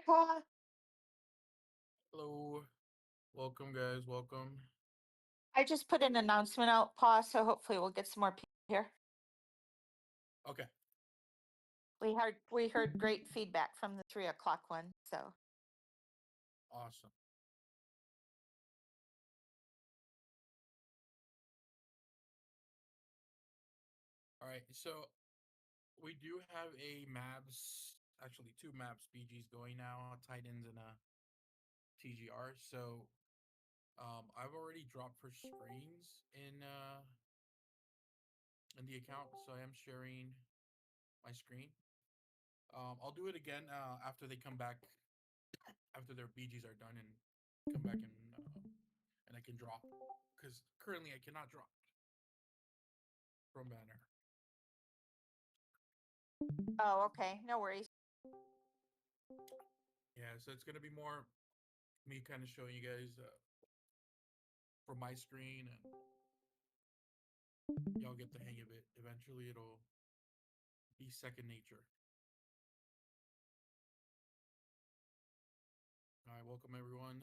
Paul. Hello. Welcome, guys. Welcome. I just put an announcement out, Paul, so hopefully we'll get some more people here. Okay. We heard great feedback from the 3 o'clock one. So Awesome. All right. So we do have a Mavs, actually two Mavs BGs going now, Titans and a TGR. So I've already dropped for screens in the account, so I am sharing my screen. I'll do it again after they come back, after their BGs are done and come back and I can drop because currently I cannot drop from banner. oh, okay, no worries. Yeah, so it's gonna be more me kind of showing you guys from my screen, and y'all get the hang of it. Eventually, it'll be second nature. All right, welcome everyone.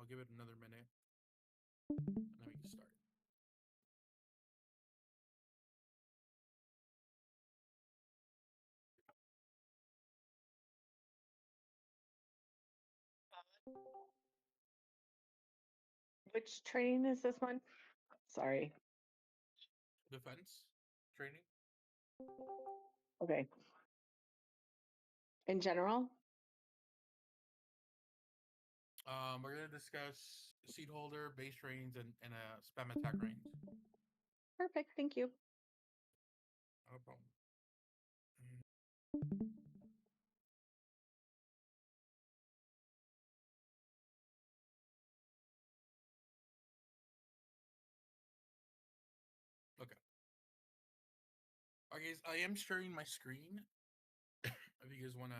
I'll give it another minute, and then we can start. Which training is this one? Sorry. Defense training. Okay. In general? We're gonna discuss seed holder, base trains, and spam attack range. Perfect. Thank you. No problem. Okay. Okay, guys, I am sharing my screen. If you guys wanna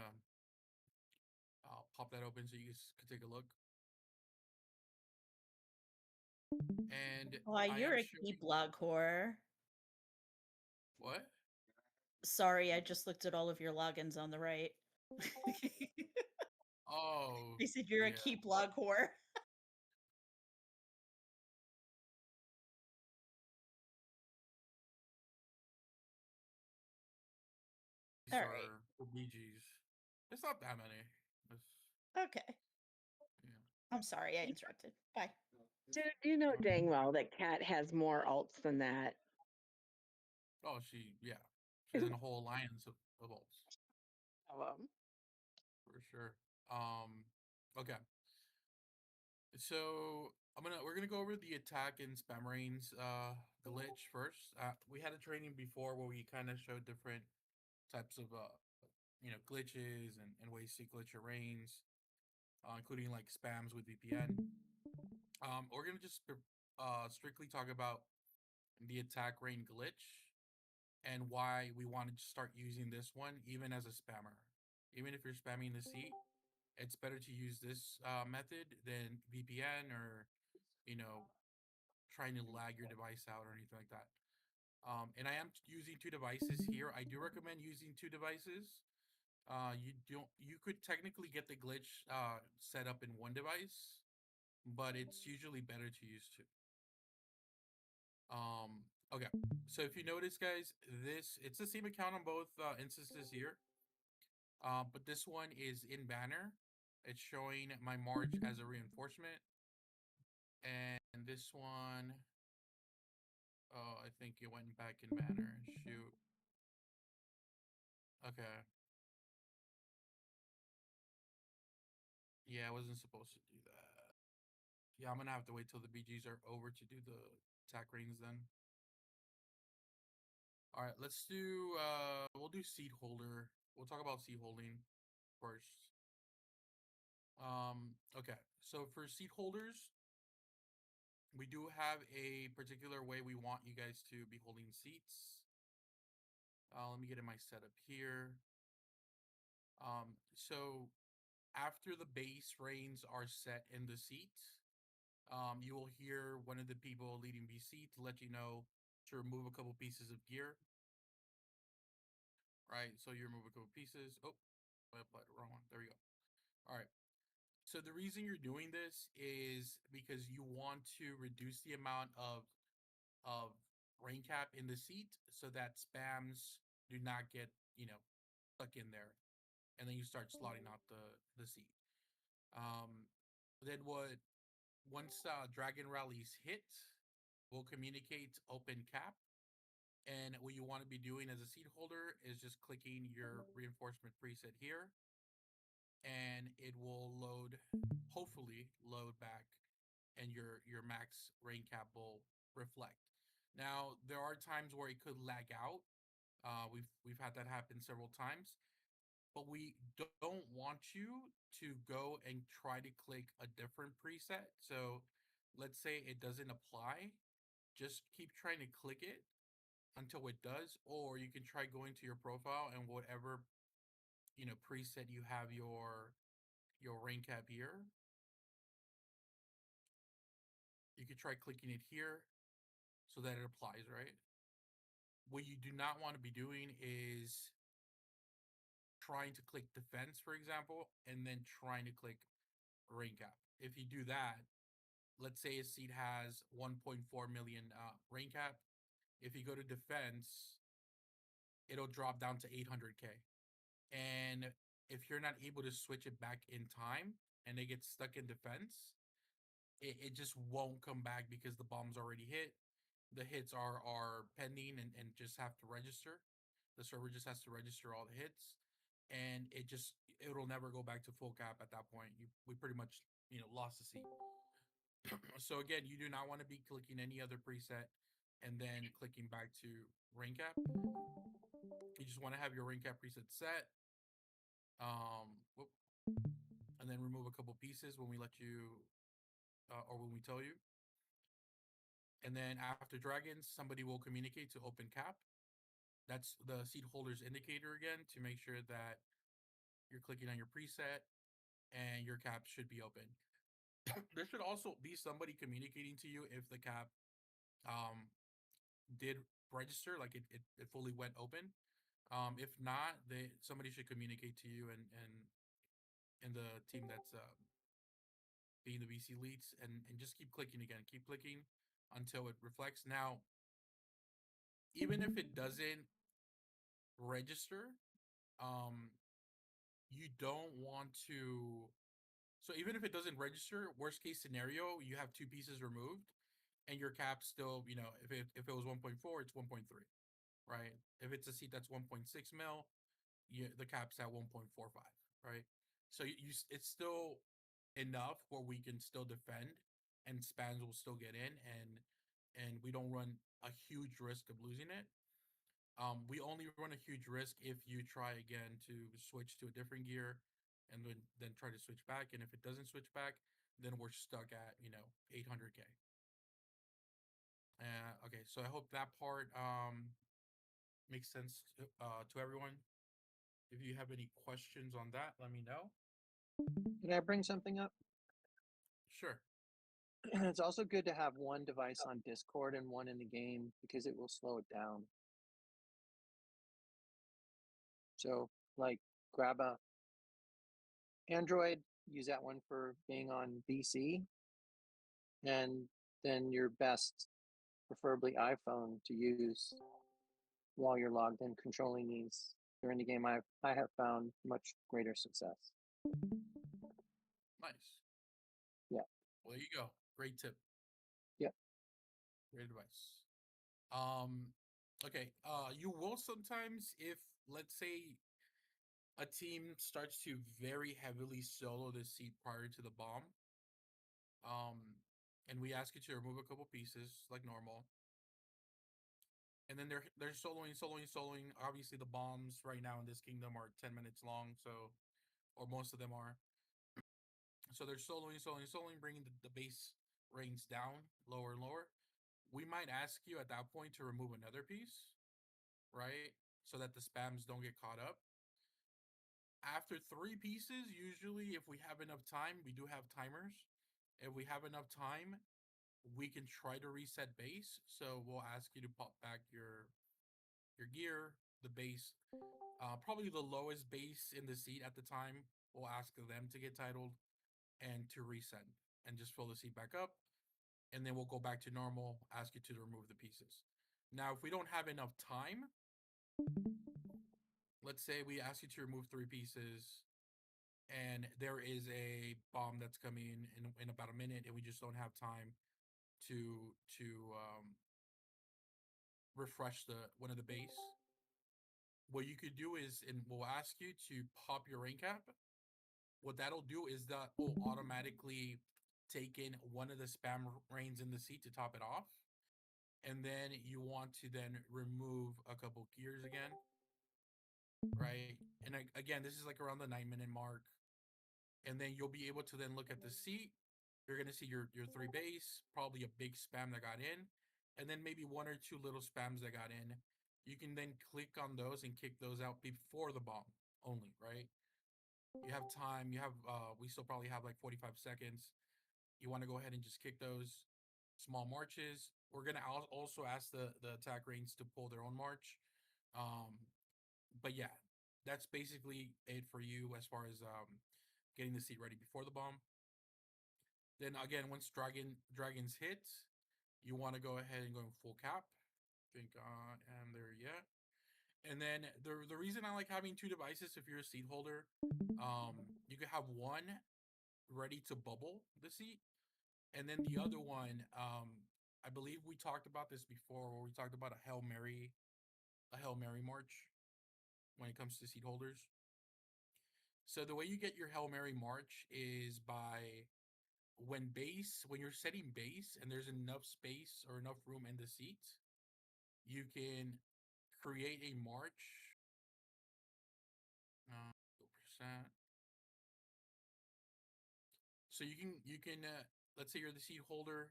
pop that open so you guys can take a look. And Why, I you're am a key showing blog whore. what? Sorry, I just looked at all of your logins on the right. Oh, They said you're a yeah. key blog whore. These All right. are for BGs. It's not that many. It's, Okay. yeah. I'm sorry I interrupted. Bye. Dude, you know dang well that Kat has more alts than that. Oh, yeah. She's in a whole alliance of alts Um, for sure. Okay. So we're gonna go over the attack and spam reigns glitch first. We had a training before where we kind of showed different types of glitches and ways to glitch your reigns, including like spams with VPN. We're gonna just strictly talk about the attack reign glitch and why we wanted to start using this one even as a spammer. Even if you're spamming the seat, it's better to use this method than VPN or you know trying to lag your device out or anything like that. And I am using two devices here. I do recommend using two devices. You could technically get the glitch set up in one device, but it's usually better to use two. Okay. So if you notice, guys, it's the same account on both instances here. But this one is in banner. It's showing my March as a reinforcement, and this one, oh, I think it went back in banner. Shoot. Okay. Yeah, I wasn't supposed to do that. Yeah, I'm gonna have to wait till the BGs are over to do the attack rings then. All right, we'll do seed holder. We'll talk about seed holding first. Okay. So for seed holders, we do have a particular way we want you guys to be holding seats. Let me get in my setup here. So after the base reins are set in the seat, you will hear one of the people leading BC to let you know to remove a couple pieces of gear. Right, so you remove a couple pieces. Oh, I applied the wrong one. There we go. All right. So the reason you're doing this is because you want to reduce the amount of rain cap in the seat so that spams do not get, stuck in there, and then you start slotting out the seat. Um, then once Dragon Rallies hit, we'll communicate open cap. And what you want to be doing as a seat holder is just clicking your reinforcement preset here, and it will load, hopefully load back, and your max rain cap will reflect. Now there are times where it could lag out. We've had that happen several times, but we don't want you to go and try to click a different preset. So let's say it doesn't apply, just keep trying to click it until it does, or you can try going to your profile and whatever preset you have your rain cap here, you could try clicking it here so that it applies, right? What you do not want to be doing is trying to click defense, for example, and then trying to click rain cap. If you do that, let's say a seat has 1.4 million rain cap. If you go to defense, it'll drop down to 800K. And if you're not able to switch it back in time and it gets stuck in defense, it just won't come back because the bomb's already hit. The hits are pending and just have to register. The server just has to register all the hits, and it'll never go back to full cap at that point. We pretty much lost the seat. So again, you do not want to be clicking any other preset and then clicking back to rain cap. You just want to have your rain cap preset set. Whoop, and then remove a couple pieces when we let you, or when we tell you. And then after dragons, somebody will communicate to open cap. That's the seat holder's indicator again to make sure that you're clicking on your preset and your cap should be open. There should also be somebody communicating to you if the cap did register, like it fully went open. If not, somebody should communicate to you and the team that's being the VC leads, and just keep clicking again, keep clicking until it reflects. Now, even if it doesn't register, you don't want to. So even if it doesn't register, worst case scenario, you have two pieces removed, and your cap still, if it was 1.4, it's 1.3, right? If it's a seat that's 1.6 mil, the cap's at 1.45, right? So it's still enough where we can still defend, and spans will still get in, and we don't run a huge risk of losing it. We only run a huge risk if you try again to switch to a different gear, and then try to switch back. And if it doesn't switch back, then we're stuck at 800K. Okay, so I hope that part makes sense to everyone. If you have any questions on that, let me know. Can I bring something up? Sure. It's also good to have one device on Discord and one in the game because it will slow it down. So, like, grab a Android, use that one for being on VC, and then your best, preferably iPhone, to use while you're logged in controlling these during the game. I have found much greater success. Nice. Yeah. Well, there you go. Great tip. Yep. Great advice. Okay. You will sometimes, if let's say a team starts to very heavily solo the seat prior to the bomb, and we ask you to remove a couple pieces like normal, and then they're soloing. Obviously, the bombs right now in this kingdom are 10 minutes long, so, or most of them are. So they're soloing, bringing the base range down lower and lower. We might ask you at that point to remove another piece, right? So that the spams don't get caught up. After 3 pieces, usually if we have enough time, we do have timers. If we have enough time, we can try to reset base. So we'll ask you to pop back your gear, the base, probably the lowest base in the seat at the time. We'll ask them to get titled and to resend and just fill the seat back up. And then we'll go back to normal, ask you to remove the pieces. Now, if we don't have enough time, let's say we ask you to remove 3 pieces and there is a bomb that's coming in about a minute and we just don't have time to refresh the one of the base. What you could do is, and we'll ask you to pop your rain cap. What that'll do is that will automatically take in one of the spam reins in the seat to top it off. And then you want to then remove a couple gears again, right? And again, this is like around the 9-minute mark. And then you'll be able to then look at the seat. You're gonna see your 3 base, probably a big spam that got in, and then maybe 1 or 2 little spams that got in. You can then click on those and kick those out before the bomb only, right? You have time. You have we still probably have like 45 seconds. You want to go ahead and just kick those small marches. We're gonna also ask the attack reins to pull their own march. But yeah, that's basically it for you as far as getting the seat ready before the bomb. Then again, once dragons hit, you want to go ahead and go in full cap. Think I am there yet. And then the reason I like having 2 devices, if you're a seat holder, you could have one ready to bubble the seat, and then the other one, I believe we talked about this before, where we talked about a Hail Mary march when it comes to seat holders. So the way you get your Hail Mary march is by when you're setting base and there's enough space or enough room in the seat, you can create a march. Percent. So you can let's say you're the seat holder,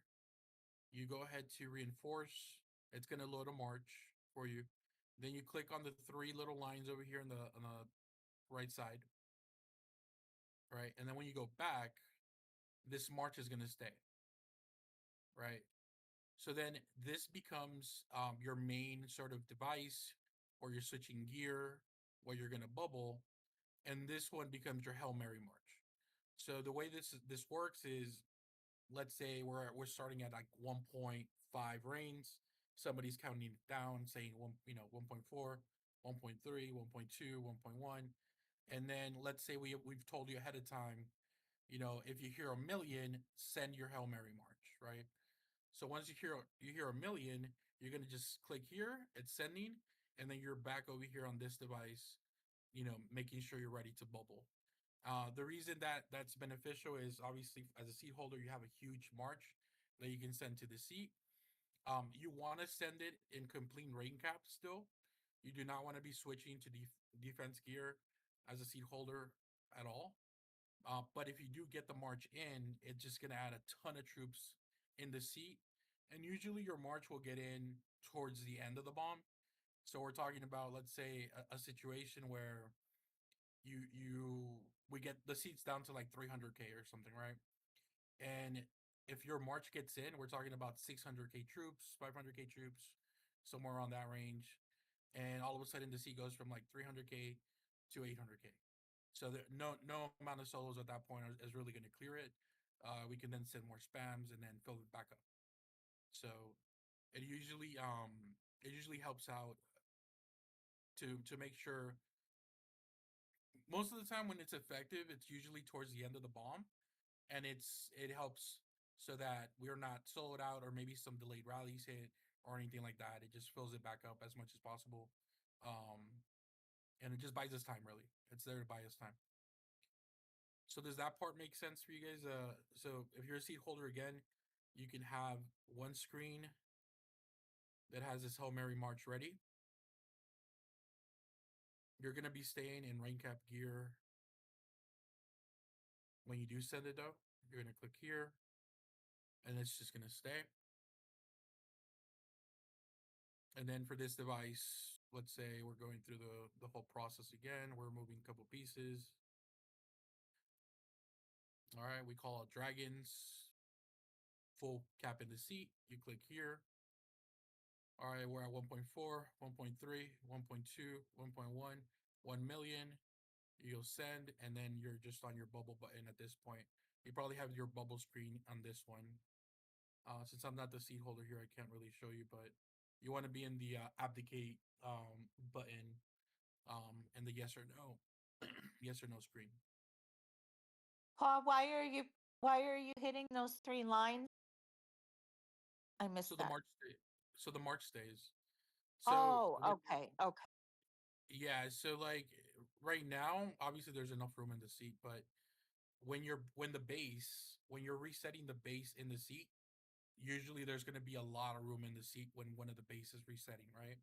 you go ahead to reinforce. It's gonna load a march for you. Then you click on the 3 little lines over here on the right side, right? And then when you go back, this march is gonna stay, right? So then this becomes your main sort of device, or you're switching gear, where you're gonna bubble, and this one becomes your Hail Mary march. So the way this works is, let's say we're starting at like 1.5 reins. Somebody's counting it down, saying 1.4, 1.3, 1.2, 1.1, and then let's say we've told you ahead of time, if you hear a million, send your Hail Mary march, right? So once you hear a million, you're gonna just click here, it's sending, and then you're back over here on this device, making sure you're ready to bubble. The reason that's beneficial is, obviously, as a seat holder, you have a huge march that you can send to the seat. You want to send it in complete rain cap still. You do not want to be switching to defense gear as a seat holder at all. But if you do get the march in, it's just going to add a ton of troops in the seat. And usually your march will get in towards the end of the bomb. So we're talking about, let's say, a situation where we get the seats down to like 300K or something, right? And if your march gets in, we're talking about 600K troops, 500K troops, somewhere around that range. And all of a sudden the seat goes from like 300K to 800K. So no amount of solos at that point is really going to clear it. We can then send more spams and then fill it back up. So it usually helps out to make sure. Most of the time when it's effective, it's usually towards the end of the bomb, and it helps so that we're not soloed out, or maybe some delayed rallies hit or anything like that. It just fills it back up as much as possible, and it just buys us time. Really, it's there to buy us time. So does that part make sense for you guys? So if you're a seat holder again, you can have one screen that has this Hail Mary march ready. You're gonna be staying in rain cap gear when you do send it, though. You're gonna click here, and it's just gonna stay. And then for this device, let's say we're going through the whole process again. We're moving a couple pieces. All right, we call out dragons. Full cap in the seat. You click here. All right, we're at 1.4, 1.3, 1.2, 1.1, 1 million. You'll send, and then you're just on your bubble button at this point. You probably have your bubble screen on this one. Since I'm not the seat holder here, I can't really show you, but you want to be in the abdicate button and the yes or no, yes or no screen. Paul, why are you hitting those 3 lines? I missed So the that. march, so the march stays. So Oh, we're- okay, okay. yeah. So like right now, obviously there's enough room in the seat, but when you're resetting the base in the seat, usually there's going to be a lot of room in the seat when one of the base is resetting, right?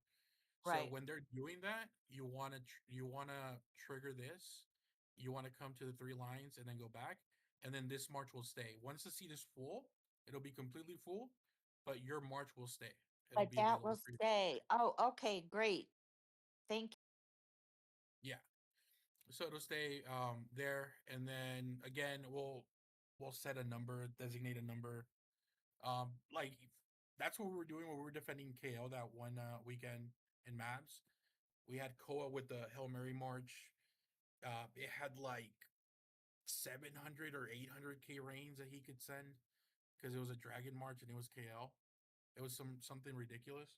So Right. when they're doing that, you want to trigger this. You want to come to the 3 lines and then go back, and then this march will stay. Once the seat is full, it'll be completely full, but your march will stay. It'll But be that will available for you. stay. Oh, okay, great. Thank Yeah. So it'll stay there, and then again we'll set a number, designate a number. Like that's what we were doing when we were defending KO that one weekend in Mavs. We had Koa with the Hail Mary March. It had like 700 or 800k reigns that he could send because it was a Dragon March and it was KL. It was something ridiculous.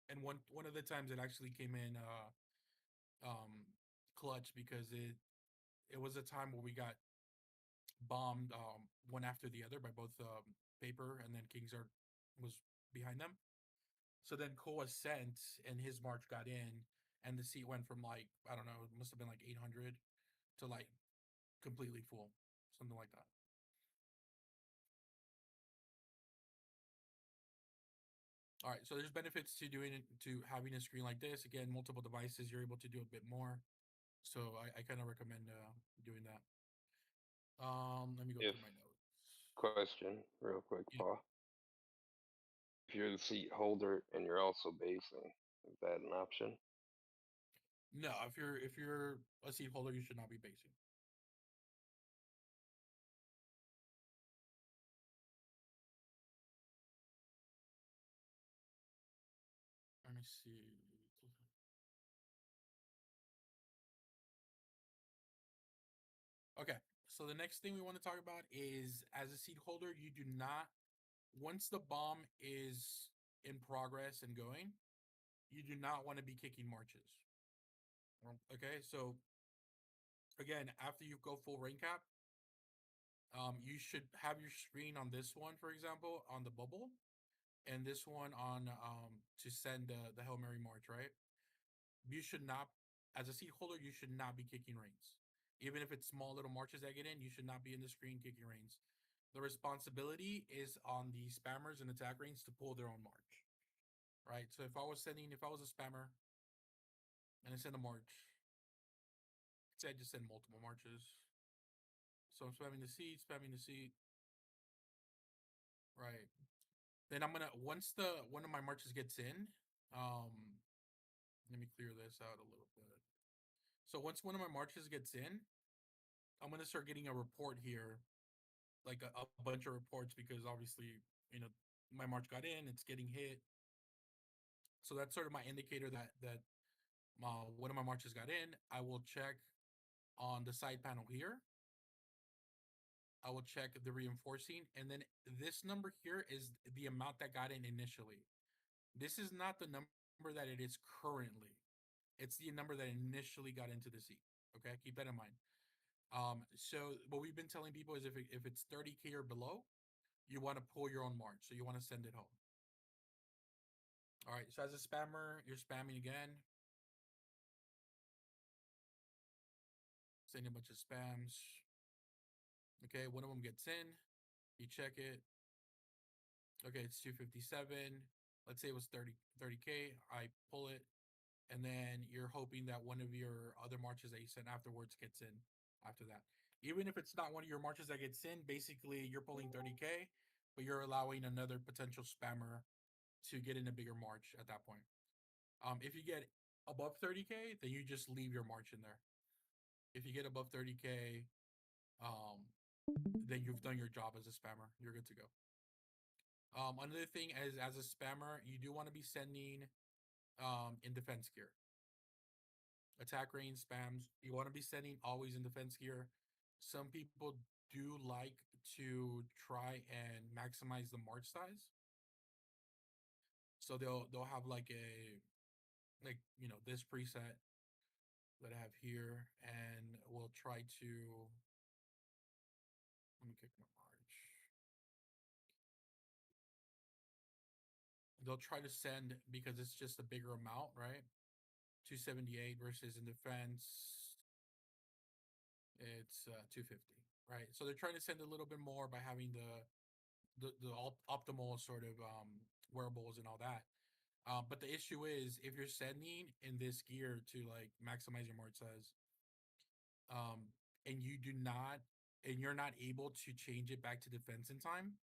And one of the times it actually came in clutch because it was a time where we got bombed one after the other by both Paper and then Kingsart was behind them. So then Koa sent and his march got in, and the seat went from like I don't know, it must have been like 800 to like completely full, something like that. All right, so there's benefits to doing it, to having a screen like this. Again, multiple devices, you're able to do a bit more. So I kind of recommend doing that. Let me go If through my notes. question, real quick, Yeah. Paul. If you're the seat holder and you're also basing, is that an option? No, if you're a seat holder, you should not be basing. Let me see. Okay, so the next thing we want to talk about is as a seat holder, you do not, once the bomb is in progress and going, you do not want to be kicking marches. Okay, so again, after you go full rain cap, you should have your screen on this one, for example, on the bubble, and this one on to send the Hail Mary March, right? You should not, as a seat holder, you should not be kicking reins. Even if it's small little marches that get in, you should not be in the screen kicking reins. The responsibility is on the spammers and attack reins to pull their own march, right? So if I was a spammer and I send a march, say I just send multiple marches. So I'm spamming the seat, right? Then I'm gonna once one of my marches gets in, let me clear this out a little bit. So once one of my marches gets in, I'm gonna start getting a report here, like a bunch of reports because obviously, you know, my march got in, it's getting hit. So that's sort of my indicator that one of my marches got in. I will check on the side panel here. I will check the reinforcing, and then this number here is the amount that got in initially. This is not the number that it is currently. It's the number that initially got into the seat. Okay, keep that in mind. So what we've been telling people is if it's 30k or below, you want to pull your own march, so you want to send it home. All right. So as a spammer, you're spamming again, sending a bunch of spams. Okay, one of them gets in. You check it. Okay, it's 257. Let's say it was 30k. I pull it, and then you're hoping that one of your other marches that you sent afterwards gets in after that. Even if it's not one of your marches that gets in, basically you're pulling 30k, but you're allowing another potential spammer to get in a bigger march at that point. If you get above 30k, then you just leave your march in there. If you get above 30k, then you've done your job as a spammer. You're good to go. Another thing as a spammer, you do want to be sending in defense gear. Attack range spams, you want to be sending always in defense gear. Some people do like to try and maximize the march size. So they'll have like this preset that I have here, and we'll try to let me kick my march. They'll try to send because it's just a bigger amount, right? 278 versus in defense, it's 250, right? So they're trying to send a little bit more by having the optimal sort of wearables and all that. But the issue is if you're sending in this gear to like maximize your march size, and you're not able to change it back to defense in time,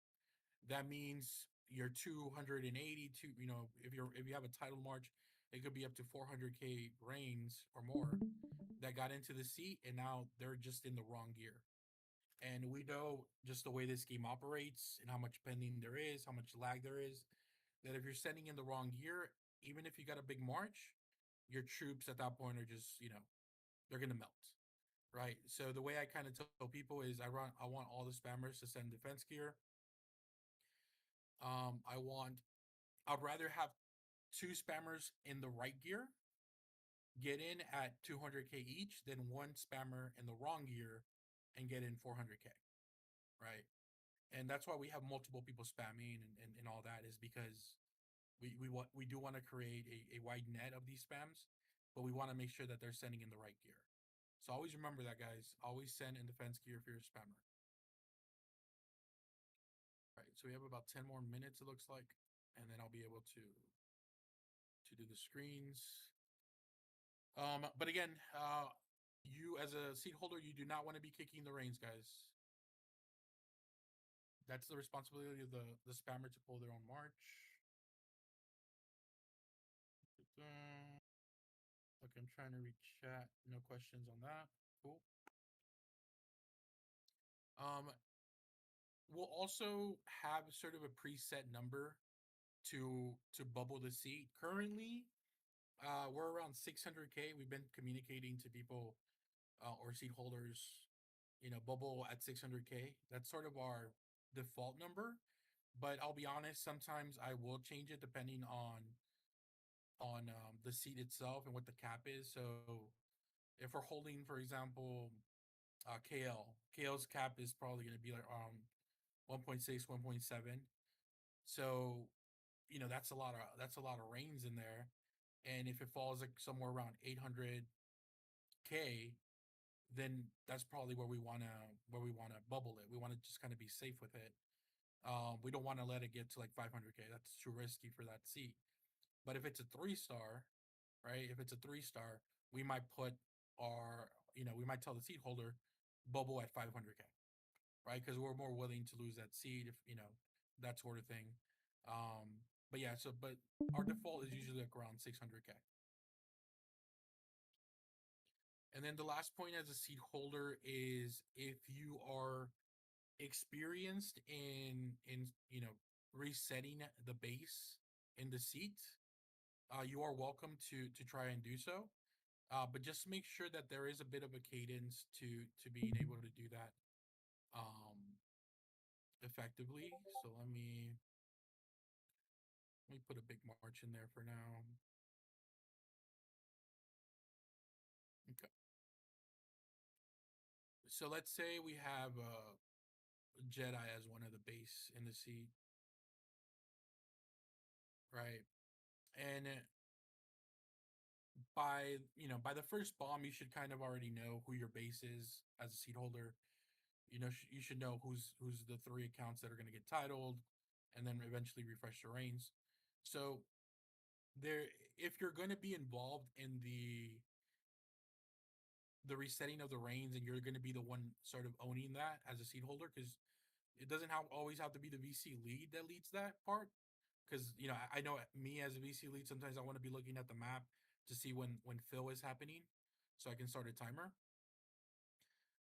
that means you're 280 to, if you have a title march, it could be up to 400k reins or more that got into the seat, and now they're just in the wrong gear. And we know just the way this game operates and how much pending there is, how much lag there is, that if you're sending in the wrong gear, even if you got a big march, your troops at that point are just, they're gonna melt, right? So the way I kind of tell people is I want all the spammers to send defense gear. I'd rather have 2 spammers in the right gear get in at 200k each than 1 spammer in the wrong gear and get in 400k, right? And that's why we have multiple people spamming and all that, is because we do want to create a wide net of these spams, but we want to make sure that they're sending in the right gear. So always remember that, guys. Always send in defense gear if you're a spammer. All right, so we have about 10 more minutes, it looks like, and then I'll be able to do the screens. But again, you as a seat holder, you do not want to be kicking the reins, guys. That's the responsibility of the spammer to pull their own march. Okay, I'm trying to read chat. No questions on that. Cool. We'll also have sort of a preset number to bubble the seat. Currently, we're around 600k. We've been communicating to people or seat holders, bubble at 600k. That's sort of our default number. But I'll be honest, sometimes I will change it depending on the seat itself and what the cap is. So if we're holding, for example, KL's cap is probably going to be like 1.6, 1.7. So that's a lot of reins in there. And if it falls like somewhere around 800k, then that's probably where we wanna bubble it. We want to just kind of be safe with it. We don't want to let it get to like 500k. That's too risky for that seat. But if it's a 3-star, right? If it's a 3-star, we might put we might tell the seat holder bubble at 500k, right? Because we're more willing to lose that seat if that sort of thing. But yeah, but our default is usually like around 600k. And then the last point as a seat holder is if you are experienced in resetting the base in the seat, you are welcome to try and do so. But just make sure that there is a bit of a cadence to being able to do that effectively. So let me put a big march in there for now. Okay. So let's say we have Jedi as one of the base in the seat, right? And by the first bomb, you should kind of already know who your base is as a seat holder. You should know who's the 3 accounts that are going to get titled, and then eventually refresh the reins. So if you're going to be involved in the resetting of the reins, and you're going to be the one sort of owning that as a seat holder, because it doesn't always have to be the VC lead that leads that part. Because I know me as a VC lead, sometimes I want to be looking at the map to see when fill is happening, so I can start a timer.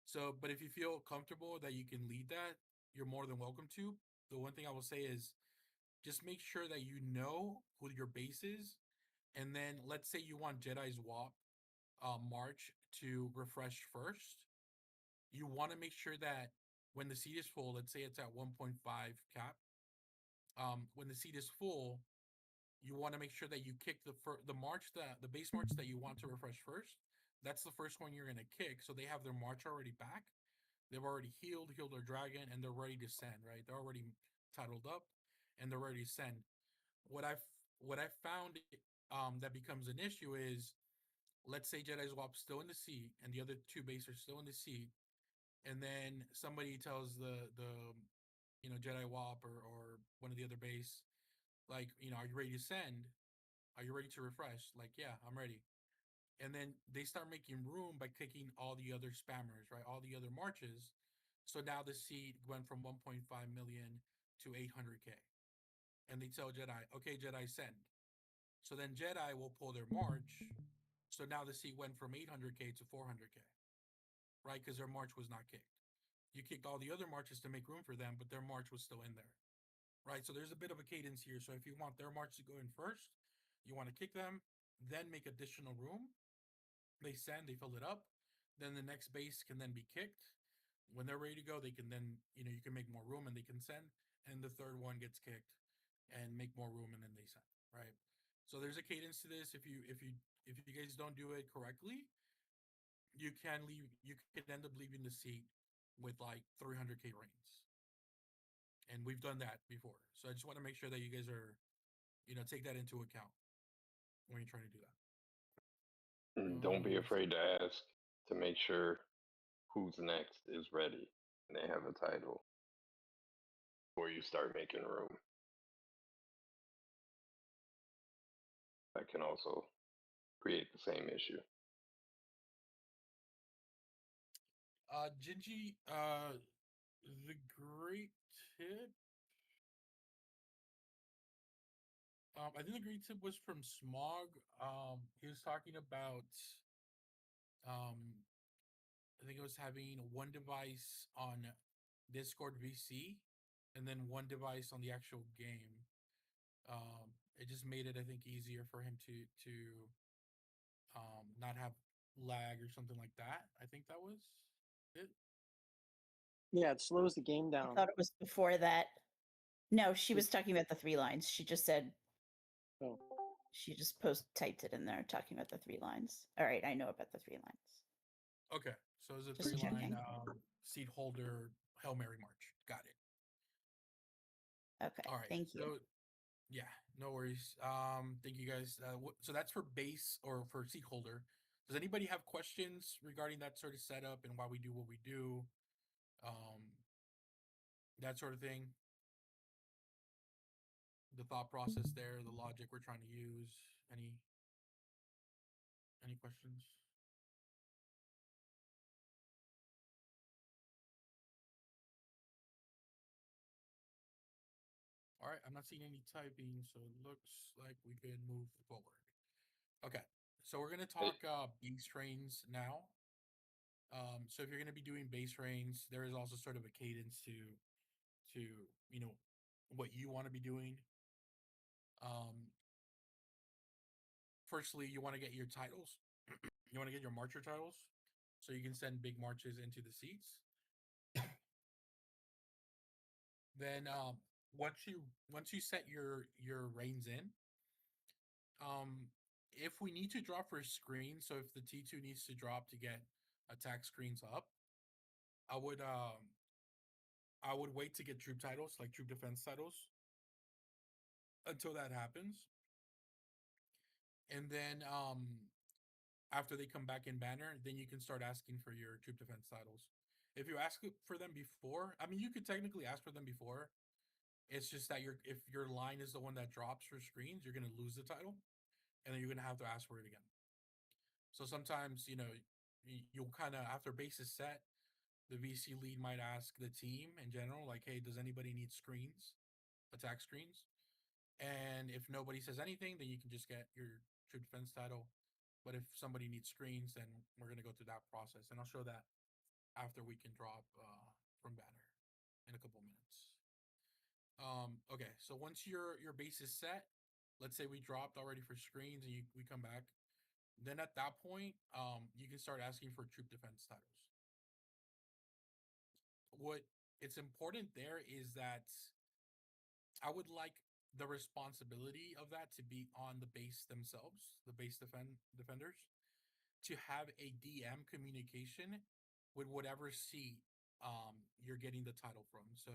So, but if you feel comfortable that you can lead that, you're more than welcome to. The one thing I will say is, just make sure that you know who your base is, and then let's say you want Jedi's WAP March to refresh first. You want to make sure that when the seat is full, let's say it's at 1.5 cap, when the seat is full, you want to make sure that you kick the march the base march that you want to refresh first. That's the first one you're gonna kick, so they have their march already back. They've already healed their dragon, and they're ready to send. Right, they're already titled up, and they're ready to send. What I found that becomes an issue is, let's say Jedi's WAP still in the seat, and the other two base are still in the seat, and then somebody tells the Jedi WAP or one of the other base, like, are you ready to send? Are you ready to refresh? Like, yeah, I'm ready. And then they start making room by kicking all the other spammers, right? All the other marches. So now the seed went from 1.5 million to 800K. And they tell Jedi, okay, Jedi, send. So then Jedi will pull their march. So now the seed went from 800K to 400K, right? Because their march was not kicked. You kicked all the other marches to make room for them, but their march was still in there, right? So there's a bit of a cadence here. So if you want their march to go in first, you want to kick them, then make additional room. They send, they fill it up. Then the next base can then be kicked. When they're ready to go, they can then, you can make more room and they can send. And the third one gets kicked and make more room and then they send, right? So there's a cadence to this. If you guys don't do it correctly, you could end up leaving the seat with like 300K reins. And we've done that before. So I just want to make sure that you guys are, take that into account when you're trying to do that. And don't be Let's see. afraid to ask to make sure who's next is ready and they have a title before you start making room. That can also create the same issue. Gingy, the great tip. I think the great tip was from Smog. He was talking about, I think it was having one device on Discord VC, and then one device on the actual game. It just made it, I think, easier for him to not have lag or something like that. I think that was it. Yeah, it slows the game I down. thought it was before that. No, she was It- talking about the 3 lines. She just said Oh, she just typed it in there talking about the 3 lines. All right, I know about the 3 lines. Okay, so it's a Just 3-line checking. seat holder Hail Mary March. Got it. Okay, All right. thank you. So yeah, no worries. Thank you guys. So that's for base or for seat holder. Does anybody have questions regarding that sort of setup and why we do what we do? That sort of thing. The thought process there, the logic we're trying to use. Any questions? All right, I'm not seeing any typing, so it looks like we can move forward. Okay, so we're gonna talk base trains now. So if you're gonna be doing base trains, there is also sort of a cadence to what you want to be doing. Firstly, you want to get your titles. You want to get your marcher titles, so you can send big marches into the seats. Then once you set your reins in, if we need to drop for screen, so if the T2 needs to drop to get attack screens up, I would wait to get troop titles, like troop defense titles, until that happens. And then after they come back in banner, then you can start asking for your troop defense titles. If you ask for them before, I mean, you could technically ask for them before. It's just that if your line is the one that drops for screens, you're gonna lose the title, and then you're gonna have to ask for it again. So sometimes, you'll kind of, after base is set, the VC lead might ask the team in general, like, hey, does anybody need screens, attack screens? And if nobody says anything, then you can just get your troop defense title. But if somebody needs screens, then we're gonna go through that process, and I'll show that after we can drop from banner in a couple minutes. Okay, so once your base is set, let's say we dropped already for screens and we come back, then at that point, you can start asking for troop defense titles. What it's important there is that I would like the responsibility of that to be on the base themselves, the base defenders, to have a DM communication with whatever seat you're getting the title from. So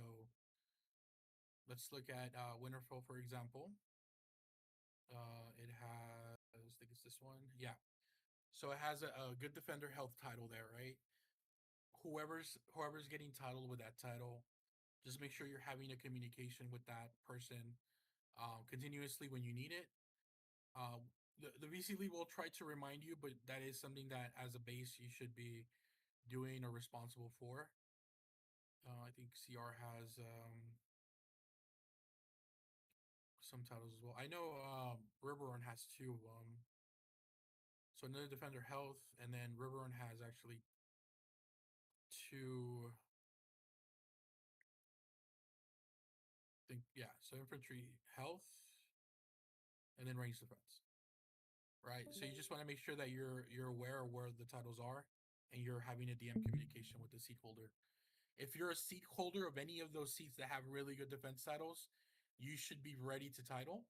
let's look at Winterfell, for example. It has, I think it's this one. Yeah. So it has a good defender health title there, right? Whoever's getting titled with that title, just make sure you're having a communication with that person continuously when you need it. The VC League will try to remind you, but that is something that as a base you should be doing or responsible for. I think CR has some titles as well. I know Riverrun has two of them. So another defender health, and then Riverrun has actually two. I think yeah. So infantry health, and then range defense. Right. So you just want to make sure that you're aware of where the titles are, and you're having a DM communication with the seat holder. If you're a seat holder of any of those seats that have really good defense titles, you should be ready to title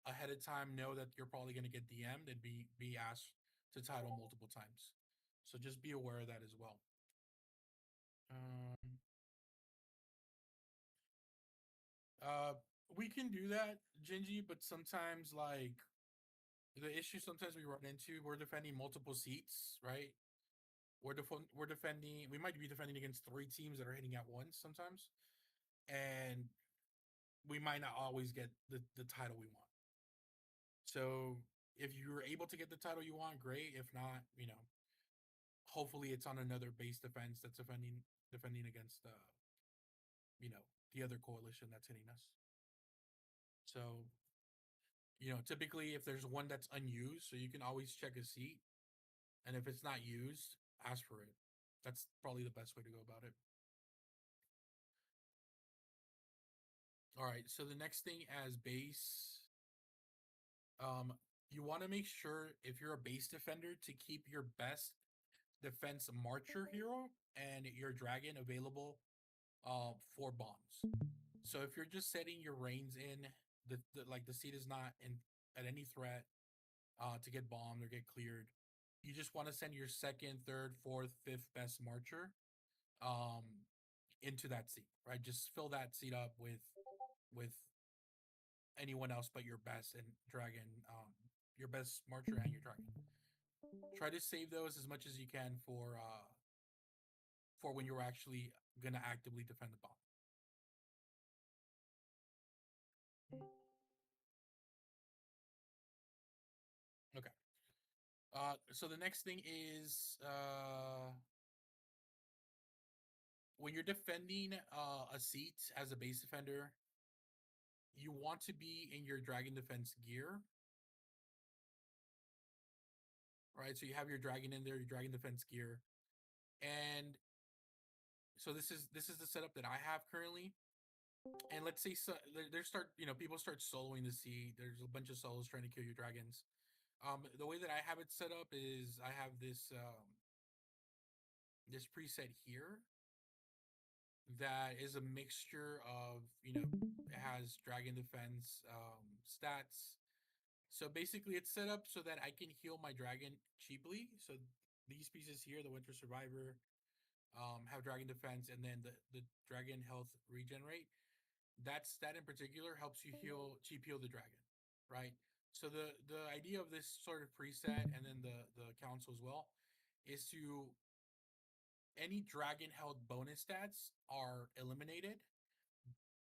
ahead of time. Know that you're probably going to get DM'd and be asked to title multiple times. So just be aware of that as well. We can do that, Gingy, but sometimes like the issue sometimes we run into, we're defending multiple seats, right? We're defending. We might be defending against 3 teams that are hitting at once sometimes, and we might not always get the title we want. So if you're able to get the title you want, great. If not, hopefully it's on another base defense that's defending against the other coalition that's hitting us. So typically if there's one that's unused, so you can always check a seat, and if it's not used, ask for it. That's probably the best way to go about it. All right, so the next thing as base, you want to make sure if you're a base defender to keep your best defense marcher hero and your dragon available for bombs. So if you're just setting your reins in, the seat is not in at any threat to get bombed or get cleared. You just want to send your second, third, fourth, fifth best marcher into that seat, right? Just fill that seat up with anyone else but your best and dragon, your best marcher and your dragon. Try to save those as much as you can for when you're actually gonna actively defend the bomb. Okay. So the next thing is when you're defending a seat as a base defender, you want to be in your dragon defense gear. Right, so you have your dragon in there, your dragon defense gear, and so this is the setup that I have currently. And let's say people start soloing the seat. There's a bunch of solos trying to kill your dragons. The way that I have it set up is I have this this preset here that is a mixture of it has dragon defense stats. So basically it's set up so that I can heal my dragon cheaply. So these pieces here, the Winter Survivor, have dragon defense, and then the dragon health regenerate. That stat in particular helps you cheap heal the dragon, right? So the idea of this sort of preset and then the council as well is to any dragon health bonus stats are eliminated,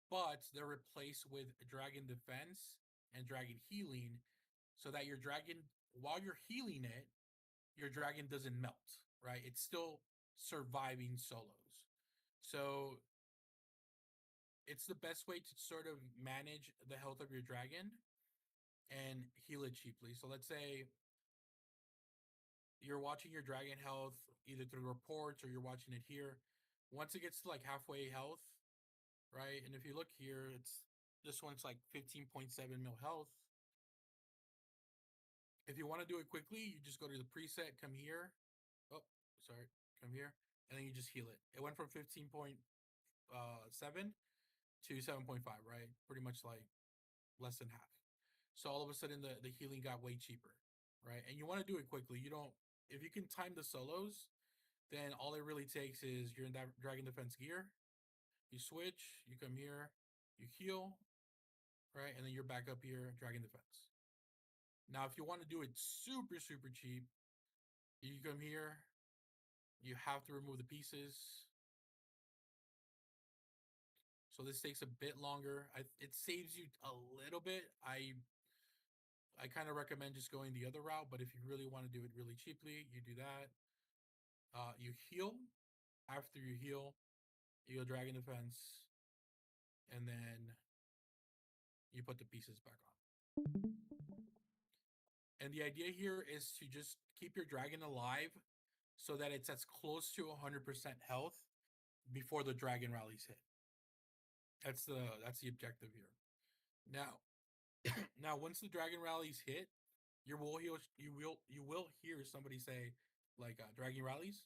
but they're replaced with dragon defense and dragon healing, so that your dragon, while you're healing it, your dragon doesn't melt, right? It's still surviving solos. So it's the best way to sort of manage the health of your dragon and heal it cheaply. So let's say you're watching your dragon health either through reports or you're watching it here. Once it gets to like halfway health, right? And if you look here, it's This one's like 15.7 mil health. If you want to do it quickly, you just go to the preset, come here. Oh, sorry, come here, and then you just heal it. It went from 15.7 to 7.5, right? Pretty much like less than half. So all of a sudden the healing got way cheaper, right? And you want to do it quickly. You don't, if you can time the solos, then all it really takes is you're in that Dragon Defense gear, you switch, you come here, you heal, right? And then you're back up here, Dragon Defense. Now, if you want to do it super, super cheap, you come here, you have to remove the pieces. So this takes a bit longer. It saves you a little bit. I kind of recommend just going the other route, but if you really want to do it really cheaply, you do that. You heal. After you heal, you go Dragon Defense, and then you put the pieces back on. And the idea here is to just keep your dragon alive so that it's as close to 100% health before the dragon rallies hit. That's the objective here. Now, now once the dragon rallies hit, you will hear somebody say like dragon rallies,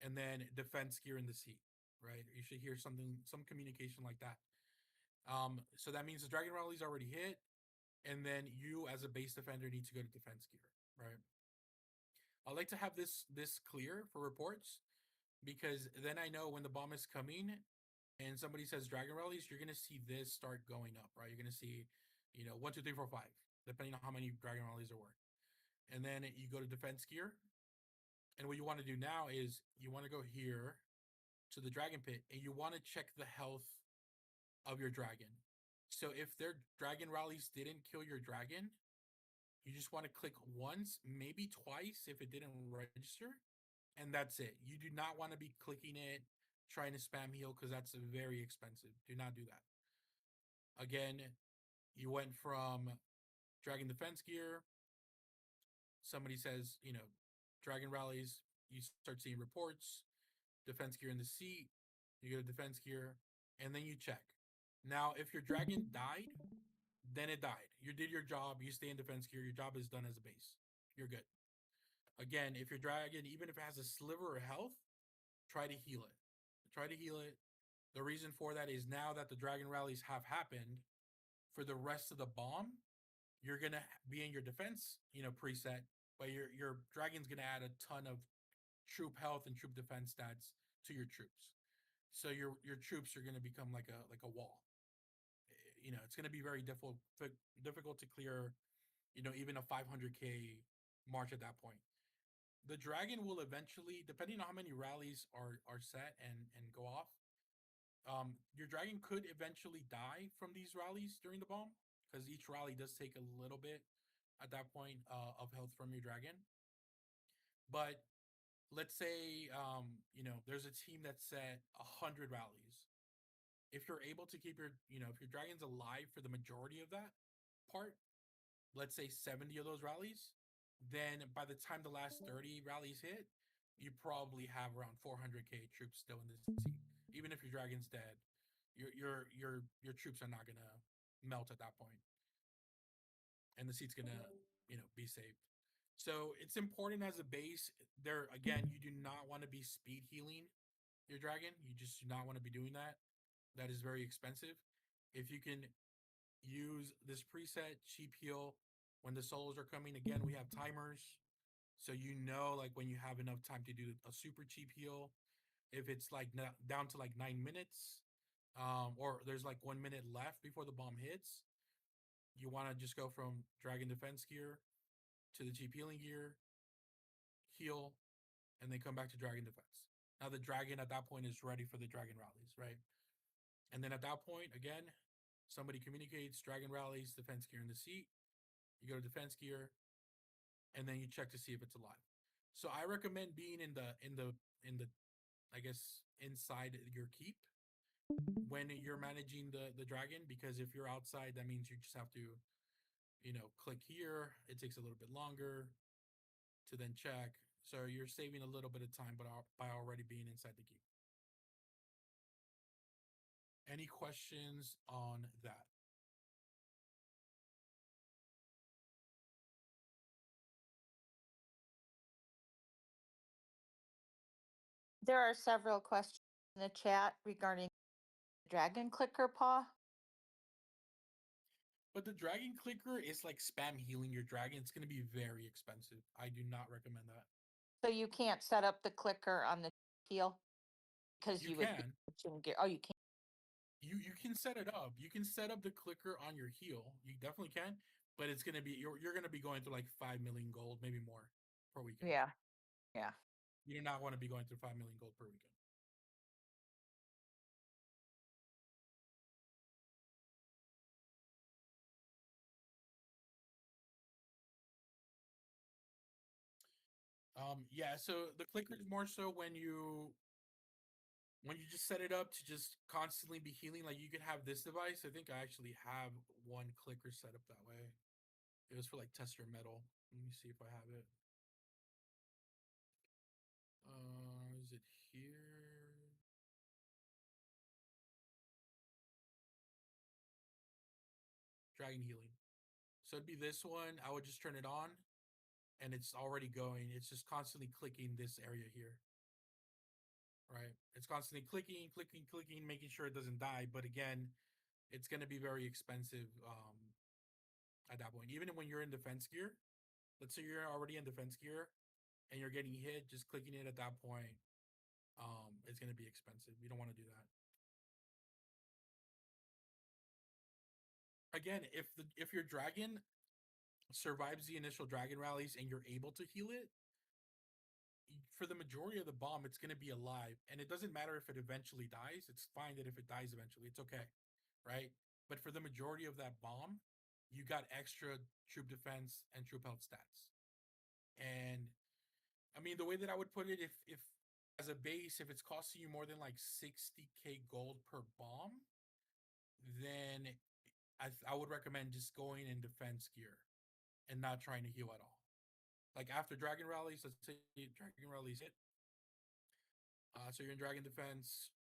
and then defense gear in the seat, right? You should hear some communication like that. So that means the dragon rallies already hit, and then you as a base defender need to go to defense gear, right? I like to have this clear for reports, because then I know when the bomb is coming and somebody says dragon rallies, you're gonna see this start going up, right? You're gonna see, 1, 2, 3, 4, 5, depending on how many dragon rallies there were. And then you go to defense gear. And what you want to do now is you want to go here to the dragon pit, and you want to check the health of your dragon. So if their dragon rallies didn't kill your dragon, you just want to click once, maybe twice if it didn't register, and that's it. You do not want to be clicking it, trying to spam heal, because that's very expensive. Do not do that. Again, you went from dragon defense gear. Somebody says, dragon rallies, you start seeing reports, defense gear in the seat, you go to defense gear, and then you check. Now, if your dragon died, then it died. You did your job, you stay in defense gear, your job is done as a base. You're good. Again, if your dragon, even if it has a sliver of health, try to heal it. Try to heal it. The reason for that is now that the dragon rallies have happened, for the rest of the bomb, you're gonna be in your defense, preset, but your dragon's gonna add a ton of troop health and troop defense stats to your troops. So your troops are gonna become like a wall. It's gonna be very difficult to clear, even a 500k march at that point. The dragon will eventually, depending on how many rallies are set and go off, your dragon could eventually die from these rallies during the bomb, because each rally does take a little bit at that point of health from your dragon. But let's say there's a team that's set 100 rallies. If you're able to keep if your dragon's alive for the majority of that part, let's say 70 of those rallies, then by the time the last 30 rallies hit, you probably have around 400k troops still in this team. Even if your dragon's dead, your troops are not gonna melt at that point, and the seat's gonna be saved. So it's important as a base. There again, you do not want to be speed healing your dragon. You just do not want to be doing that. That is very expensive. If you can use this preset cheap heal when the solos are coming, again, we have timers, so like when you have enough time to do a super cheap heal. If it's like down to like 9 minutes, or there's like 1 minute left before the bomb hits, you want to just go from dragon defense gear to the cheap healing gear, heal, and then come back to dragon defense. Now the dragon at that point is ready for the dragon rallies, right? And then at that point, again, somebody communicates dragon rallies, defense gear in the seat. You go to defense gear, and then you check to see if it's alive. So I recommend being in the I guess inside your keep when you're managing the dragon, because if you're outside, that means you just have to click here. It takes a little bit longer to then check. So you're saving a little bit of time, but by already being inside the keep. Any questions on that? There are several questions in the chat regarding dragon clicker paw. But the dragon clicker is like spam healing your dragon. It's going to be very expensive. I do not recommend that. So you can't set up the clicker on the heal because You you would be can. switching gear. Oh, you can't. You can set it up. You can set up the clicker on your heal. You definitely can, but it's gonna be you're gonna be going through like 5 million gold, maybe more per weekend. Yeah. Yeah. You do not want to be going through 5 million gold per weekend. Yeah, so the clicker is more so when you just set it up to just constantly be healing. Like you could have this device. I think I actually have one clicker set up that way. It was for like tester metal. Let me see if I have it. Is it here? Dragon healing. So it'd be this one. I would just turn it on and it's already going. It's just constantly clicking this area here. Right? It's constantly clicking, making sure it doesn't die. But again, it's going to be very expensive at that point. Even when you're in defense gear, let's say you're already in defense gear and you're getting hit, just clicking it at that point, it's going to be expensive. You don't want to do that. Again, if your dragon survives the initial dragon rallies and you're able to heal it, for the majority of the bomb, it's going to be alive. And it doesn't matter if it eventually dies. It's fine that if it dies eventually, it's okay. Right? But for the majority of that bomb, you got extra troop defense and troop health stats. And I mean, the way that I would put it, if as a base, if it's costing you more than like 60k gold per bomb, then I would recommend just going in defense gear and not trying to heal at all. Like after dragon rallies, let's say dragon rallies hit. So you're in dragon defense,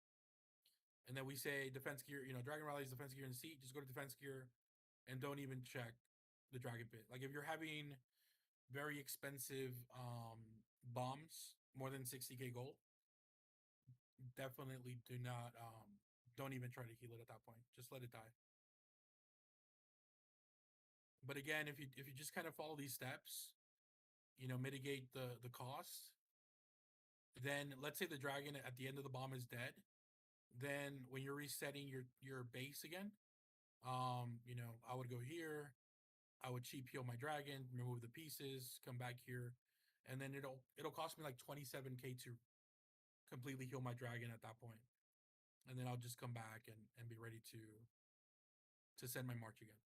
and then we say defense gear. Dragon rallies defense gear in the seat. Just go to defense gear, and don't even check the dragon pit. Like if you're having very expensive bombs, more than 60k gold, definitely do not don't even try to heal it at that point. Just let it die. But again, if you just kind of follow these steps, mitigate the cost, then let's say the dragon at the end of the bomb is dead. Then when you're resetting your base again, I would go here, I would cheap heal my dragon, remove the pieces, come back here, and then it'll cost me like 27k to completely heal my dragon at that point. And then I'll just come back and be ready to send my march again.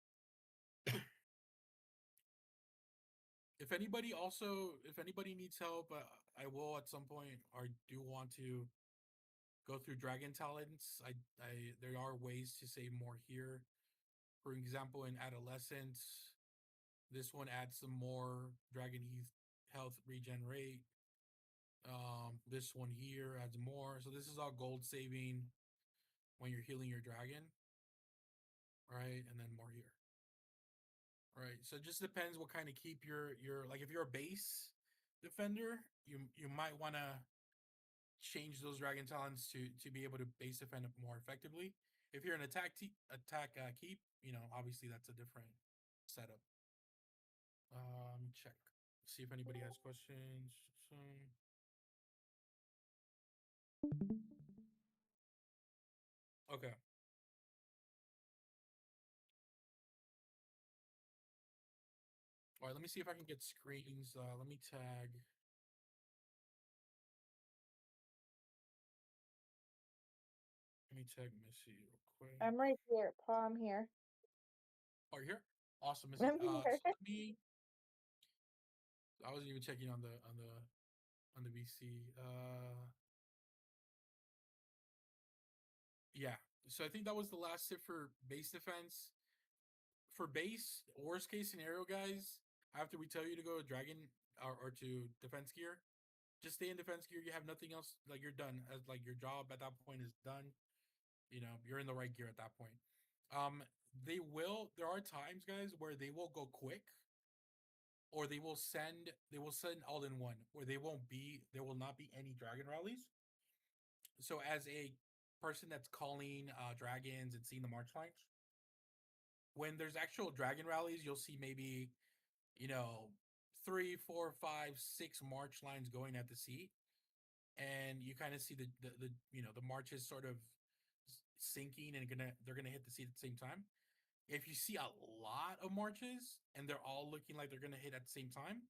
If anybody needs help, I will at some point, or do want to go through dragon talents. There are ways to save more here. For example, in adolescence, this one adds some more dragon health regenerate. This one here adds more. So this is all gold saving when you're healing your dragon, right? And then more here. Right. So it just depends what kind of keep your like. If you're a base defender, you might want to change those dragon talents to be able to base defend more effectively. If you're an attack keep, obviously that's a different setup. Check. See if anybody has questions. Okay. All right, let me see if I can get screens. Let me tag. Let me tag Missy real quick. I'm right here, Paul. I'm here. Oh, you're here? Awesome, Missy. I'm So here. let me. I wasn't even checking on the VC. Yeah. So I think that was the last tip for base defense. For base, worst case scenario, guys, after we tell you to go to dragon or to defense gear, just stay in defense gear. You have nothing else. Like you're done. As like your job at that point is done. You're in the right gear at that point. There are times, guys, where they will go quick, or they will send all in one, where there will not be any dragon rallies. So as a person that's calling dragons and seeing the march lines, when there's actual dragon rallies, you'll see maybe, you know, 3, 4, 5, 6 march lines going at the seat, and you kind of see the you know the marches sort of sinking and they're gonna hit the seat at the same time. If you see a lot of marches and they're all looking like they're gonna hit at the same time,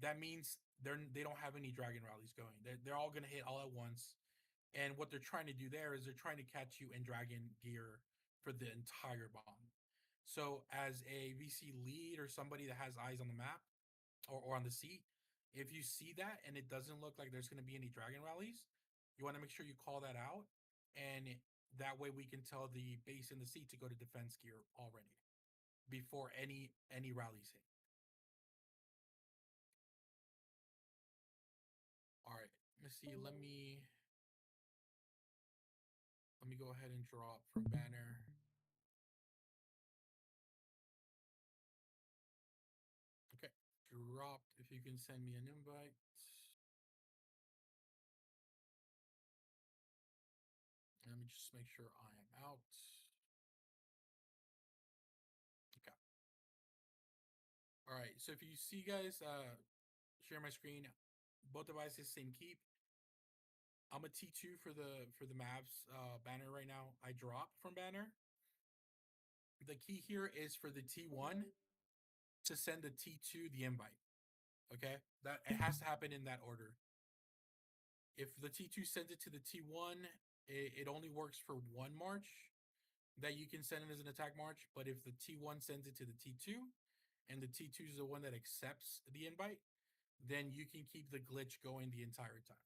that means they don't have any dragon rallies going. They're all gonna hit all at once. And what they're trying to do there is they're trying to catch you in dragon gear for the entire bomb. So as a VC lead or somebody that has eyes on the map or on the seat, if you see that and it doesn't look like there's going to be any dragon rallies, you want to make sure you call that out, and that way we can tell the base in the seat to go to defense gear already before any rallies hit. All right, let's see. Let me go ahead and draw up from banner. Okay, dropped. If you can send me an invite. Let me just make sure I am out. Okay. All right. So if you see guys, share my screen. Both devices same keep. I'm a T2 for the Mavs banner right now. I dropped from banner. The key here is for the T1 to send the T2 the invite. Okay, that it has to happen in that order. If the T2 sends it to the T1, it only works for one march that you can send it as an attack march. But if the T1 sends it to the T2 and the T2 is the one that accepts the invite, then you can keep the glitch going the entire time.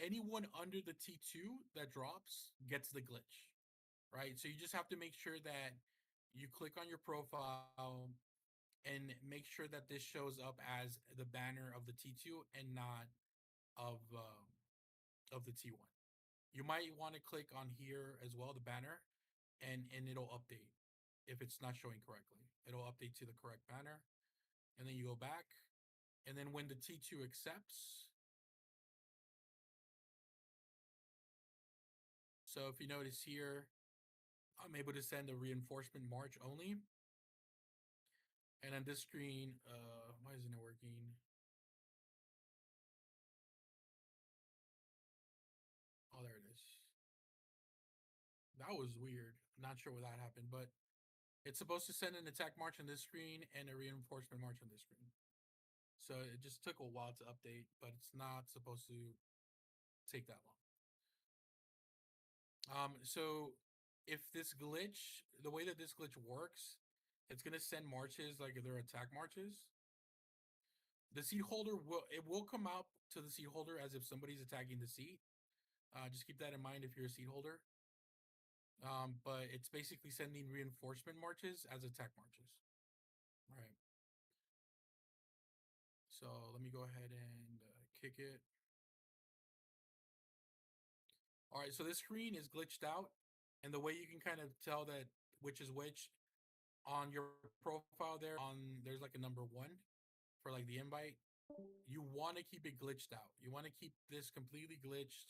Anyone under the T2 that drops gets the glitch, right? So you just have to make sure that you click on your profile and make sure that this shows up as the banner of the T2 and not of the T1. You might want to click on here as well, the banner, and it'll update if it's not showing correctly. It'll update to the correct banner, and then you go back, and then when the T2 accepts, so if you notice here, I'm able to send a reinforcement march only. And on this screen, why isn't it working? Oh, there it is. That was weird. Not sure what that happened, but it's supposed to send an attack march on this screen and a reinforcement march on this screen. So it just took a while to update, but it's not supposed to take that long. So if this glitch, the way that this glitch works, it's gonna send marches like they're attack marches. The seat holder will come out to the seat holder as if somebody's attacking the seat. Just keep that in mind if you're a seat holder. But it's basically sending reinforcement marches as attack marches. All right. So let me go ahead and kick it. All right, so this screen is glitched out, and the way you can kind of tell that which is which on your profile there's like a number 1 for like the invite. You want to keep it glitched out. You want to keep this completely glitched.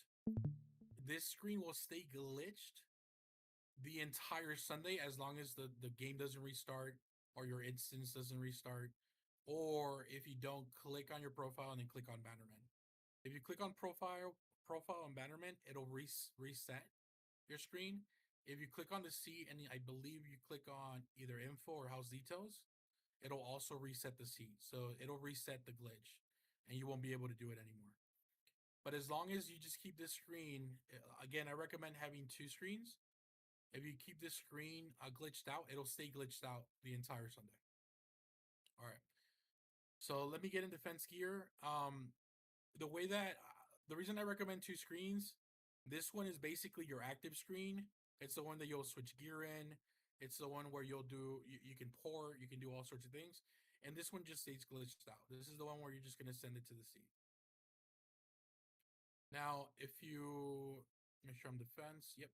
This screen will stay glitched the entire Sunday as long as the game doesn't restart or your instance doesn't restart, or if you don't click on your profile and then click on Bannerman. If you click on profile and Bannerman, it'll reset your screen. If you click on the seat and I believe you click on either info or house details, it'll also reset the seat. So it'll reset the glitch and you won't be able to do it anymore. But as long as you just keep this screen, again, I recommend having 2 screens. If you keep this screen glitched out, it'll stay glitched out the entire Sunday. All right. So let me get in defense gear. The way that the reason I recommend 2 screens, this one is basically your active screen. It's the one that you'll switch gear in. It's the one where you'll do you can port, you can do all sorts of things. And this one just stays glitched out. This is the one where you're just gonna send it to the seat. Now, if you make sure I'm defense, yep.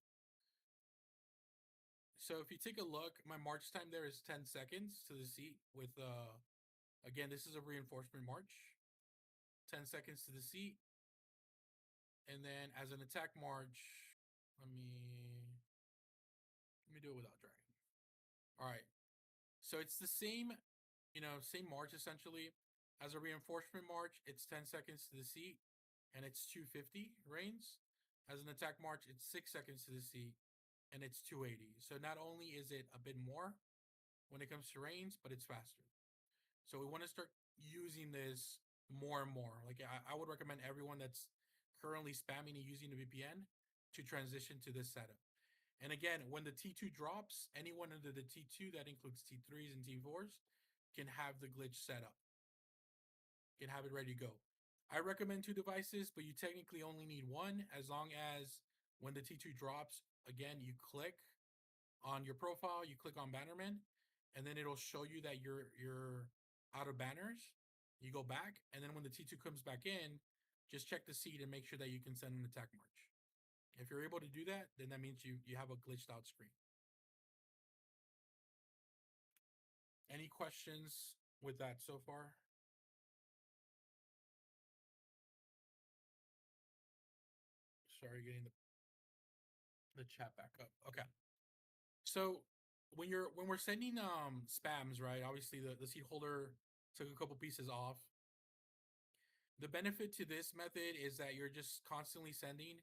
So if you take a look, my march time there is 10 seconds to the seat with again, this is a reinforcement march. 10 seconds to the seat. And then as an attack march, let me do it without dragging. All right. So it's the same, same march essentially. As a reinforcement march, it's 10 seconds to the seat and it's 250 reins. As an attack march, it's 6 seconds to the seat and it's 280. So not only is it a bit more when it comes to reins, but it's faster. So we want to start using this more and more. Like I would recommend everyone that's currently spamming and using the VPN to transition to this setup. And again, when the T2 drops, anyone under the T2, that includes T3s and T4s, can have the glitch set up, can have it ready to go. I recommend 2 devices, but you technically only need 1, as long as when the T2 drops, again, you click on your profile, you click on Bannerman, and then it'll show you that you're out of banners. You go back, and then when the T2 comes back in, just check the seed and make sure that you can send an attack march. If you're able to do that, then that means you have a glitched out screen. Any questions with that so far? Sorry, getting the chat back up. Okay. So when we're sending spams, right? Obviously the seed holder took a couple pieces off. The benefit to this method is that you're just constantly sending,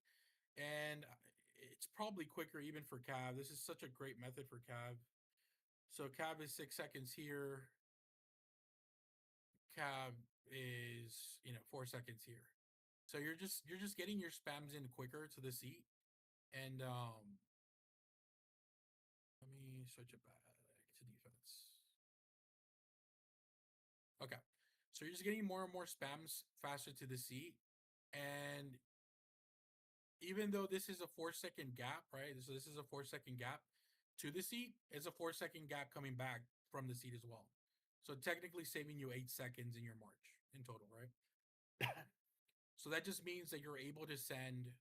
and it's probably quicker even for Cav. This is such a great method for Cav. So Cav is 6 seconds here. Cav is 4 seconds here. So you're just getting your spams in quicker to the seat. And let me switch it back to defense. Okay. So you're just getting more and more spams faster to the seat. And even though this is a 4-second gap, right? So this is a 4-second gap to the seat, it's a 4-second gap coming back from the seat as well. So technically saving you 8 seconds in your march in total, right? So that just means that you're able to send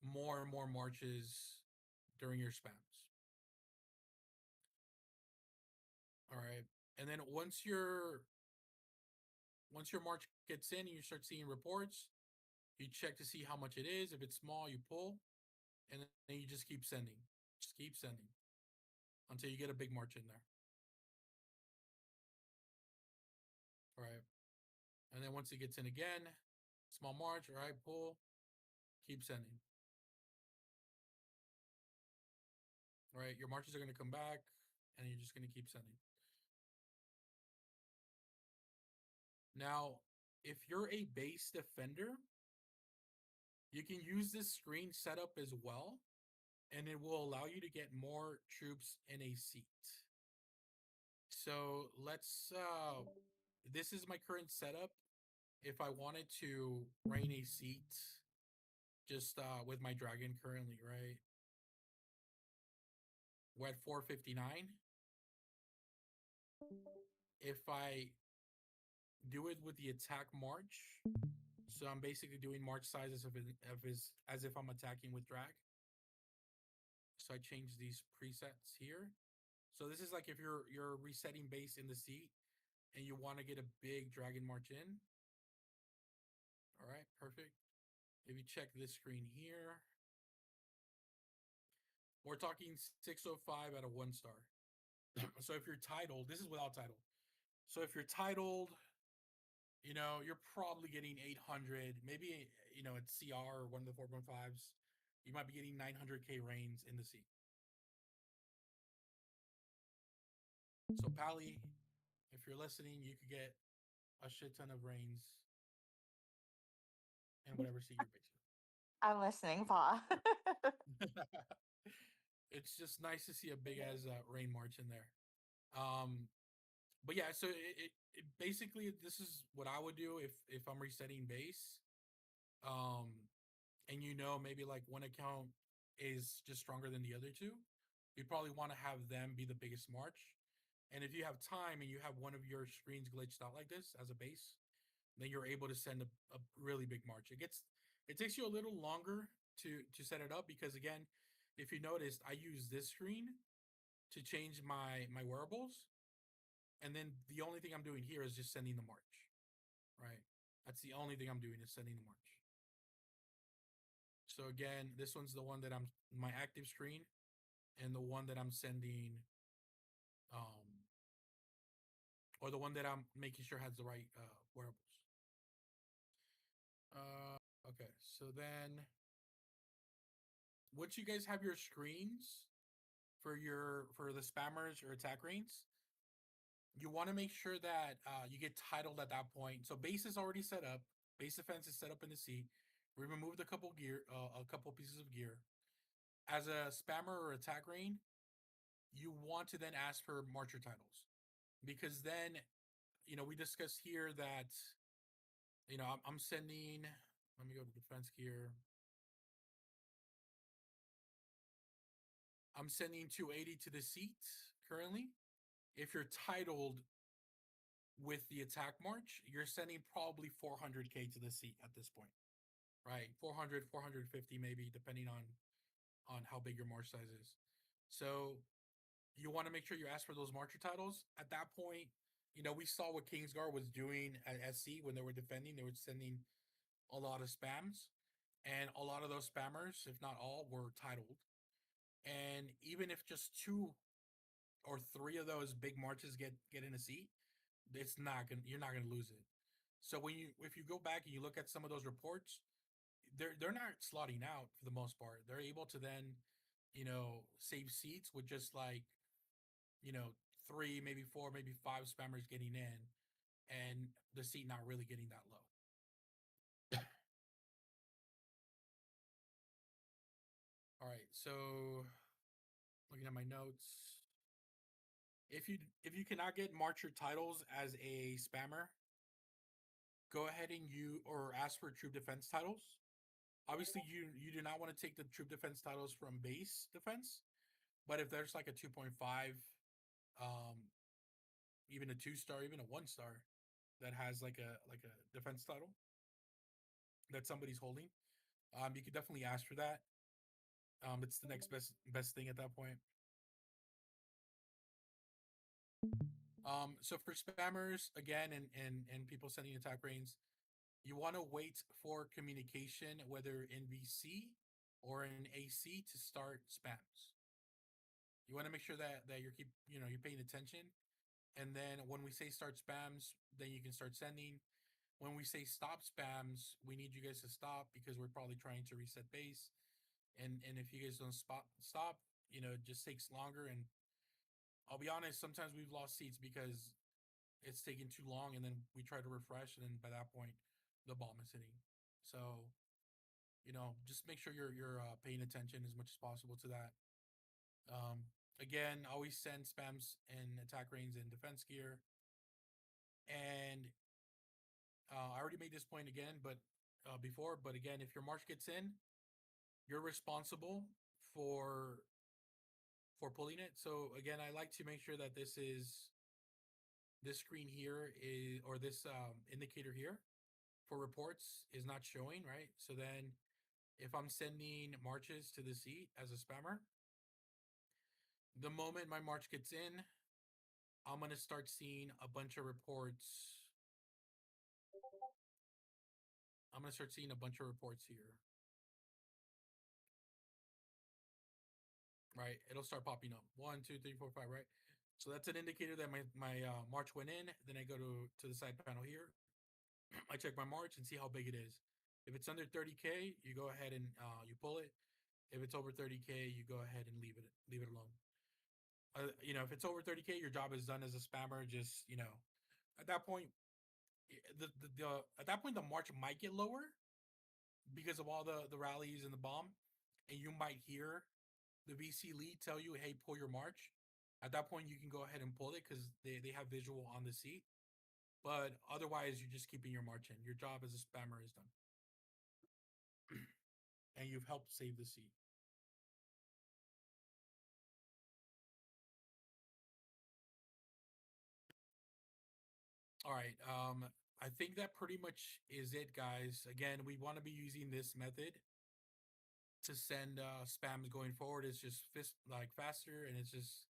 more and more marches during your spams. All right. And then once your march gets in and you start seeing reports, you check to see how much it is. If it's small, you pull, and then you just keep sending. Just keep sending until you get a big march in there. All right. And then once it gets in again, small march, all right, pull, keep sending. All right, your marches are going to come back, and you're just going to keep sending. Now, if you're a base defender, you can use this screen setup as well, and it will allow you to get more troops in a seat. So let's, this is my current setup. If I wanted to rein a seat just with my dragon currently, right? We're at 459. If I do it with the attack march, so I'm basically doing march sizes as if I'm attacking with drag. So I change these presets here. So this is like if you're resetting base in the seat and you want to get a big dragon march in. All right, perfect. If you check this screen here, we're talking 605 out of 1 star. So if you're titled, this is without title. So if you're titled, you're probably getting 800, maybe, it's CR or one of the 4.5s. You might be getting 900K reins in the seat. So Pally, if you're listening, you could get a shit ton of reins in whatever seat you're based I'm listening, Pa. in. It's just nice to see a big as rain march in there. But yeah, so it basically, this is what I would do if I'm resetting base. And maybe like one account is just stronger than the other two, you probably want to have them be the biggest march. And if you have time and you have one of your screens glitched out like this as a base, then you're able to send a really big march. It takes you a little longer to set it up because, again, if you noticed, I use this screen to change my wearables, and then the only thing I'm doing here is just sending the march, right? That's the only thing I'm doing is sending the march. So again, this one's the one that I'm my active screen, and the one that I'm sending, or the one that I'm making sure has the right wearables. Okay, so then once you guys have your screens for the spammers or attack reins, you want to make sure that you get titled at that point. So base is already set up. Base defense is set up in the seat. We removed a couple pieces of gear. As a spammer or attack rein, you want to then ask for marcher titles, because then, we discussed here that, I'm sending. Let me go to defense gear. I'm sending 280 to the seat currently. If you're titled with the attack march, you're sending probably 400k to the seat at this point, right? 400, 450 maybe, depending on how big your march size is. So you want to make sure you ask for those marcher titles. At that point, we saw what Kingsguard was doing at SC when they were defending. They were sending a lot of spams, and a lot of those spammers, if not all, were titled. And even if just 2 or 3 of those big marches get in a seat, you're not gonna lose it. So if you go back and you look at some of those reports, they're not slotting out for the most part. They're able to then, save seats with just like, 3, maybe 4, maybe 5 spammers getting in, and the seat not really getting that low. All right, so looking at my notes, if you cannot get marcher titles as a spammer, go ahead and ask for troop defense titles. Obviously, you do not want to take the troop defense titles from base defense, but if there's like a 2.5, even a 2-star, even a 1-star that has like a defense title that somebody's holding, you could definitely ask for that. It's the next best thing at that point. So for spammers again, and people sending attack reins, you want to wait for communication, whether in VC or in AC, to start spams. You want to make sure that you're paying attention, and then when we say start spams, then you can start sending. When we say stop spams, we need you guys to stop, because we're probably trying to reset base, and if you guys don't stop, it just takes longer. And I'll be honest, sometimes we've lost seats because it's taking too long, and then we try to refresh, and then by that point, the bomb is hitting. So, just make sure you're paying attention as much as possible to that. Again, always send spams and attack reins in defense gear. And I already made this point again, but again, if your march gets in, you're responsible for pulling it. So again, I like to make sure that this screen here is, or this indicator here for reports is not showing, right? So then if I'm sending marches to the seat as a spammer, the moment my march gets in, I'm going to start seeing a bunch of reports. I'm going to start seeing a bunch of reports here. Right? It'll start popping up. 1, 2, 3, 4, 5, right? So that's an indicator that my march went in. Then I go to the side panel here. I check my march and see how big it is. If it's under 30K, you go ahead and you pull it. If it's over 30K, you go ahead and leave it alone. If it's over 30K, your job is done as a spammer. Just, at that point, the march might get lower because of all the rallies and the bomb, and you might hear the VC lead tell you, "Hey, pull your march." At that point, you can go ahead and pull it, because they have visual on the seat. But otherwise, you're just keeping your march in. Your job as a spammer is done, and you've helped save the seat. All right. I think that pretty much is it, guys. Again, we want to be using this method to send spams going forward. It's just faster, and it's just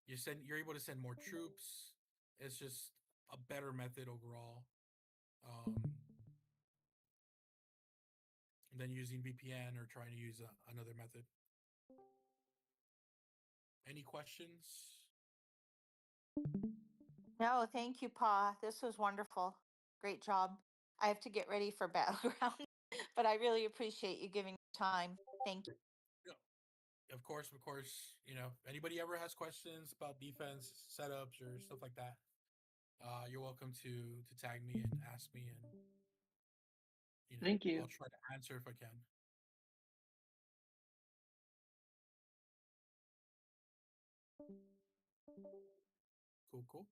you're able to send more troops. It's just a better method overall. than using VPN or trying to use another method. Any questions? No, thank you, Pa. This was wonderful. Great job. I have to get ready for Battleground, but I really appreciate you giving time. Thank you. Of course, you know, if anybody ever has questions about defense setups or stuff like that, you're welcome to tag me and ask me, and you know, Thank you. I'll try to answer if I can. Cool, cool.